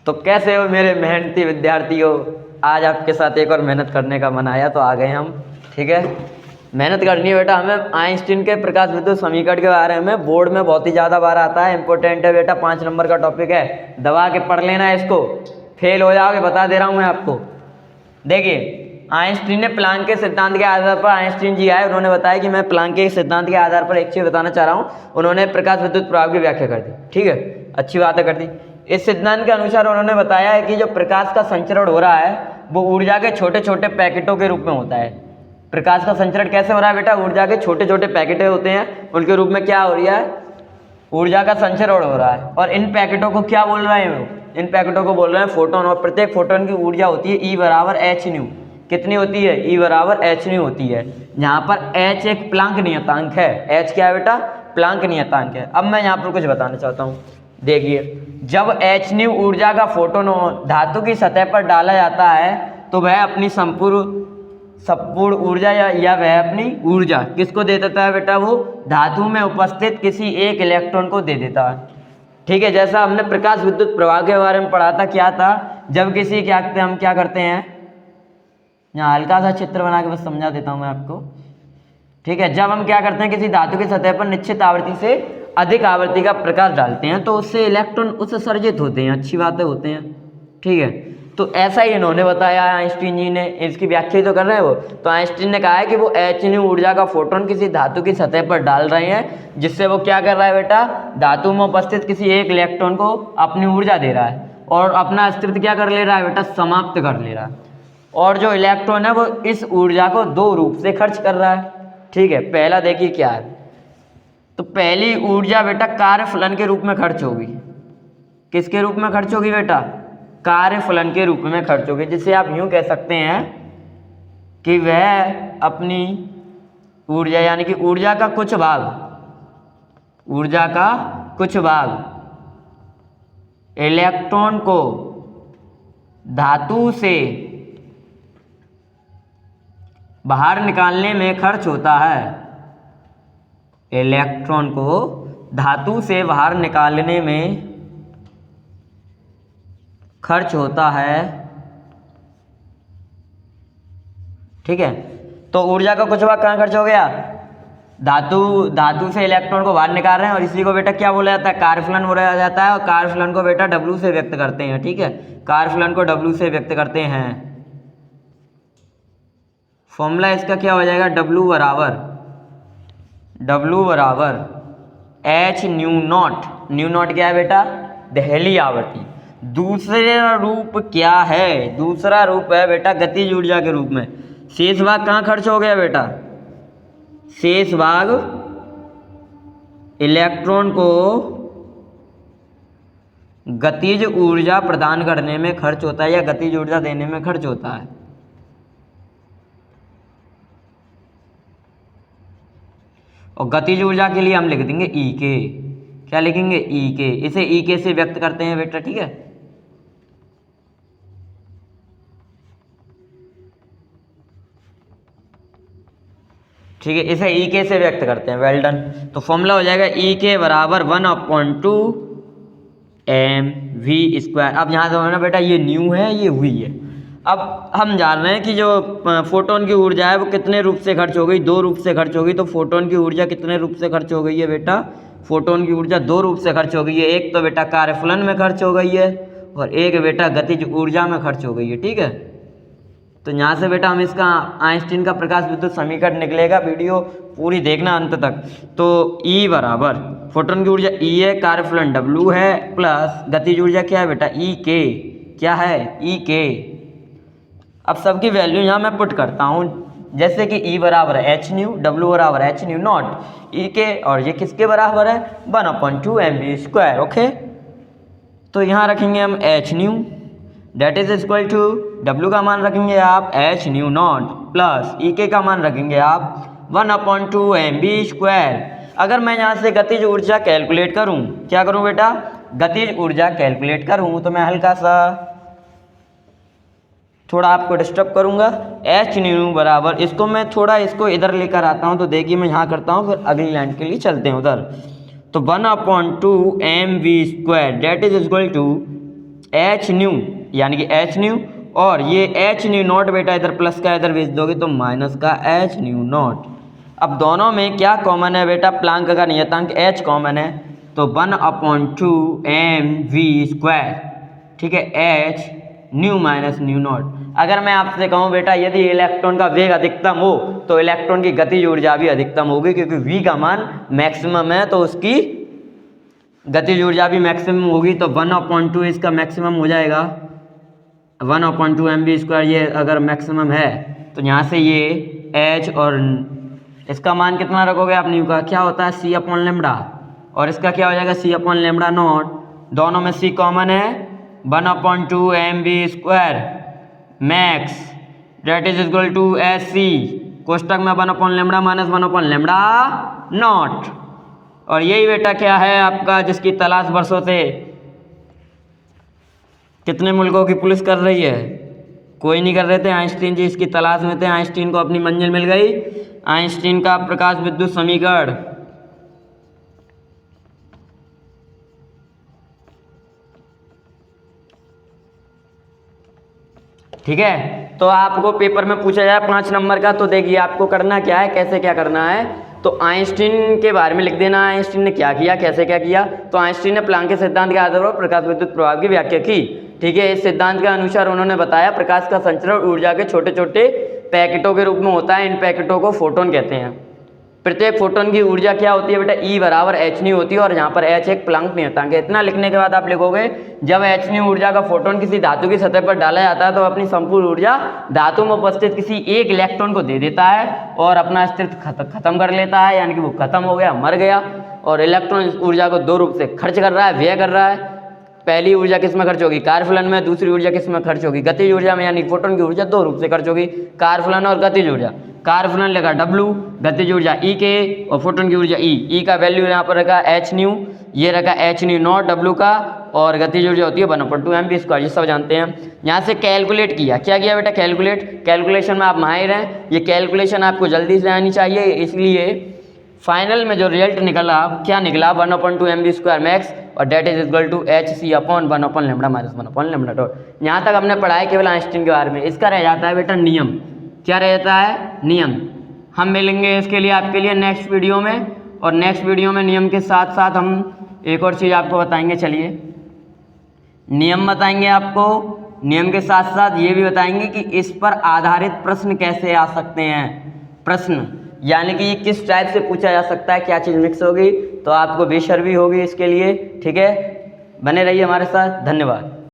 तो कैसे हो मेरे मेहनती विद्यार्थियों। आज आपके साथ एक और मेहनत करने का मन आया तो आ गए हम। ठीक है, मेहनत करनी है बेटा। हमें आइंस्टीन के प्रकाश विद्युत समीकरण के बारे में बोर्ड में बहुत ही ज़्यादा बार आता है, इंपॉर्टेंट है बेटा। 5 नंबर का टॉपिक है, दबा के पढ़ लेना है इसको, फेल हो जाओगे बता दे रहा हूँ मैं आपको। देखिए, आइंस्टीन ने प्लांक के सिद्धांत के आधार पर, आइंस्टीन जी आए, उन्होंने बताया कि मैं प्लांक के सिद्धांत के आधार पर एक चीज़ बताना चाह रहा हूँ। उन्होंने प्रकाश विद्युत प्रभाव की व्याख्या कर दी। ठीक है, अच्छी बात है, कर दी। इस सिद्धांत के अनुसार उन्होंने बताया है कि जो प्रकाश का संचरण हो रहा है वो ऊर्जा के छोटे छोटे पैकेटों के रूप में होता है। प्रकाश का संचरण कैसे हो रहा है बेटा? ऊर्जा के छोटे छोटे पैकेटें होते हैं, उनके रूप में क्या हो रही है? ऊर्जा का संचरण हो रहा है। और इन पैकेटों को क्या बोल रहे हैं? इन पैकेटों को बोल रहे हैं फोटोन। और प्रत्येक फोटोन की ऊर्जा होती है E बराबर एच न्यू। कितनी होती है? E बराबर एच न्यू होती है। यहाँ पर H एक प्लांक नियतांक है। H क्या है बेटा? प्लांक नियतांक है। अब मैं यहाँ पर कुछ बताना चाहता हूँ। देखिए, जब एच न्यू ऊर्जा का फोटोन धातु की सतह पर डाला जाता है तो वह अपनी संपूर्ण ऊर्जा या वह अपनी ऊर्जा किसको दे देता है बेटा? वो धातु में उपस्थित किसी एक इलेक्ट्रॉन को दे देता है। ठीक है, जैसा हमने प्रकाश विद्युत प्रवाह के बारे में पढ़ा था, क्या था? जब किसी हम क्या करते हैं, यहाँ हल्का सा चित्र बना के बस समझा देता हूँ मैं आपको। ठीक है, जब हम क्या करते हैं, किसी धातु की सतह पर निश्चित आवृत्ति से अधिक आवृत्ति का प्रकाश डालते हैं तो उससे इलेक्ट्रॉन उत्सर्जित होते हैं। अच्छी बातें होते हैं। ठीक है, तो ऐसा ही इन्होंने बताया है, आइंस्टीन जी ने। इसकी व्याख्या तो कर रहे हैं वो। तो आइंस्टीन ने कहा है कि वो एच न्यू ऊर्जा का फोटोन किसी धातु की सतह पर डाल रहे हैं, जिससे वो क्या कर रहा है बेटा? धातु में उपस्थित किसी एक इलेक्ट्रॉन को अपनी ऊर्जा दे रहा है और अपना अस्तित्व क्या कर ले रहा है बेटा? समाप्त कर ले रहा है। और जो इलेक्ट्रॉन है वो इस ऊर्जा को दो रूप से खर्च कर रहा है। ठीक है, पहला देखिए क्या है। तो पहली ऊर्जा बेटा कार्यफलन के रूप में खर्च होगी। किसके रूप में खर्च होगी बेटा? कार्यफलन के रूप में खर्च होगी, जिसे आप यूं कह सकते हैं कि वह अपनी ऊर्जा यानी कि ऊर्जा का कुछ भाग इलेक्ट्रॉन को धातु से बाहर निकालने में खर्च होता है। इलेक्ट्रॉन को धातु से बाहर निकालने में खर्च होता है। ठीक है, तो ऊर्जा का कुछ भाग कहाँ खर्च हो गया? धातु से इलेक्ट्रॉन को बाहर निकाल रहे हैं और इसी को बेटा क्या बोला जाता है? कार्यफलन बोला जाता है। और कार्यफलन को बेटा W से व्यक्त करते हैं। ठीक है, कार्यफलन को W से व्यक्त करते हैं। फॉर्मूला इसका क्या हो जाएगा? W बराबर H nu not. New not क्या है बेटा? दहली आवृत्ति। दूसरा रूप क्या है? दूसरा रूप है बेटा गतिज ऊर्जा के रूप में। शेष भाग कहाँ खर्च हो गया बेटा? शेष भाग इलेक्ट्रॉन को गतिज ऊर्जा प्रदान करने में खर्च होता है या गतिज ऊर्जा देने में खर्च होता है। और गतिज ऊर्जा के लिए हम लिख देंगे E के। क्या लिखेंगे? E के। इसे E के से व्यक्त करते हैं बेटा। ठीक है, ठीक है, इसे E के से व्यक्त करते हैं। Well done. तो फॉर्मूला हो जाएगा E के बराबर 1/2 mv²। अब यहाँ से ना बेटा ये न्यू है, ये हुई है। अब हम जान रहे हैं कि जो फोटोन की ऊर्जा है वो कितने रूप से खर्च हो गई? 2 रूप से खर्च हो गई। तो फोटोन की ऊर्जा कितने रूप से खर्च हो गई है बेटा? फोटोन की ऊर्जा 2 रूप से खर्च हो गई है। एक तो बेटा कार्यफलन में खर्च हो गई है और एक बेटा गतिज ऊर्जा में खर्च हो गई है। ठीक है, तो यहाँ से बेटा हम इसका आइंस्टीन का प्रकाश विद्युत समीकरण निकलेगा। वीडियो पूरी देखना अंत तक। तो E बराबर फोटोन की ऊर्जा E है, कार्यफलन W है, प्लस गतिज ऊर्जा क्या है बेटा? E के। क्या है? E के। अब सबकी वैल्यू यहाँ मैं पुट करता हूँ, जैसे कि E बराबर है एच न्यू, W बराबर एच न्यू नॉट, E के, और ये किसके बराबर है? 1/2 mv²। ओके, तो यहाँ रखेंगे हम h nu, that is equal to W का मान रखेंगे आप h nu nought, plus E के का मान रखेंगे आप 1/2 mv²। अगर मैं यहाँ से गतिज ऊर्जा कैलकुलेट करूँ, क्या करूँ बेटा? गतिज ऊर्जा कैलकुलेट करूँ, तो मैं हल्का सा थोड़ा आपको डिस्टर्ब करूँगा। एच न्यू बराबर, इसको मैं थोड़ा इसको इधर लेकर आता हूँ। तो देखिए मैं यहाँ करता हूँ, फिर अगली लाइन के लिए चलते हैं उधर। तो 1/2 mv² that is equal to h nu यानी कि एच न्यू, और ये एच न्यू नॉट बेटा इधर प्लस का इधर भेज दोगे तो माइनस का एच न्यू नॉट। अब दोनों में क्या कॉमन है बेटा, प्लांक का नियतांक एच कॉमन है, तो 1/2 mv², ठीक है, H new minus new not. अगर मैं आपसे कहूँ बेटा यदि इलेक्ट्रॉन का वेग अधिकतम हो तो इलेक्ट्रॉन की गतिज ऊर्जा भी अधिकतम होगी, क्योंकि v का मान मैक्सिमम है तो उसकी गतिज ऊर्जा भी मैक्सिमम होगी। तो 1/2 इसका मैक्सिमम हो जाएगा, 1/2 mv²। ये अगर मैक्सिमम है तो यहाँ से ये h और इसका मान कितना रखोगे आप, न्यू का क्या होता है c/λ, और इसका क्या हो जाएगा c/λ0। दोनों में c कॉमन है, 1/2 mv² max that is equal to SC, कोष्टक में 1/λ माइनस 1/λ0। और यही बेटा क्या है आपका, जिसकी तलाश वर्षों से कितने मुल्कों की पुलिस कर रही है, कोई नहीं कर रहे थे, आइंस्टीन जी इसकी तलाश में थे। आइंस्टीन को अपनी मंजिल मिल गई, आइंस्टीन का प्रकाश विद्युत समीकरण। ठीक है, तो आपको पेपर में पूछा जाए 5 नंबर का, तो देखिए आपको करना क्या है, कैसे क्या करना है। तो आइंस्टीन के बारे में लिख देना, आइंस्टीन ने क्या किया, कैसे क्या किया। तो आइंस्टीन ने प्लांक के सिद्धांत के आधार पर प्रकाश विद्युत प्रभाव की व्याख्या की। ठीक है, इस सिद्धांत के अनुसार उन्होंने बताया प्रकाश का संचरण ऊर्जा के छोटे छोटे पैकेटों के रूप में होता है। इन पैकेटों को फोटोन कहते हैं। प्रत्येक फोटोन की ऊर्जा क्या होती है बेटा, E बराबर एच न्यू होती है, और यहाँ पर एच एक प्लांक नियतांक है। इतना लिखने के बाद आप लिखोगे जब एच न्यू ऊर्जा का फोटोन किसी धातु की सतह पर डाला जाता है तो अपनी संपूर्ण ऊर्जा धातु में उपस्थित किसी एक इलेक्ट्रॉन को दे देता है और अपना अस्तित्व खत्म कर लेता है, यानी कि वो खत्म हो गया, मर गया। और इलेक्ट्रॉन इस ऊर्जा को दो रूप से खर्च कर रहा है, व्यय कर रहा है। पहली ऊर्जा किस में खर्च होगी, कार्यफलन में। दूसरी ऊर्जा किस में खर्च होगी, गतिज ऊर्जा में, यानी फोटोन की ऊर्जा दो रूप से खर्च होगी, कार्यफलन और गतिज ऊर्जा। कार्यफलन लेगा W, गतिज ऊर्जा E के, और फोटोन की ऊर्जा E का वैल्यू यहाँ पर रखा एच न्यू, ये रखा एच न्यू नॉट W का, और गतिज ऊर्जा होती है 1/2 mv², ये सब जानते हैं। यहाँ से कैलकुलेट किया, क्या किया बेटा, कैलकुलेशन में आप माहिर हैं। ये कैलकुलेशन आपको जल्दी से आनी चाहिए, इसलिए फाइनल में जो रिजल्ट निकला, क्या निकला, 1/2 mv² मैक्स, और that is equal to HC/1/λ minus 1/λ0। यहाँ तक हमने पढ़ा है केवल आइंस्टीन के बारे में। इसका रह जाता है बेटा नियम। क्या रहता है, नियम। हम मिलेंगे इसके लिए आपके लिए नेक्स्ट वीडियो में, और नेक्स्ट वीडियो में नियम के साथ साथ हम एक और चीज़ आपको बताएंगे। चलिए, नियम बताएंगे आपको, नियम के साथ साथ ये भी बताएंगे कि इस पर आधारित प्रश्न कैसे आ सकते हैं। प्रश्न यानी कि ये किस टाइप से पूछा जा सकता है, क्या चीज़ मिक्स होगी, तो आपको बेशर्मी होगी इसके लिए। ठीक है, बने रहिए हमारे साथ, धन्यवाद।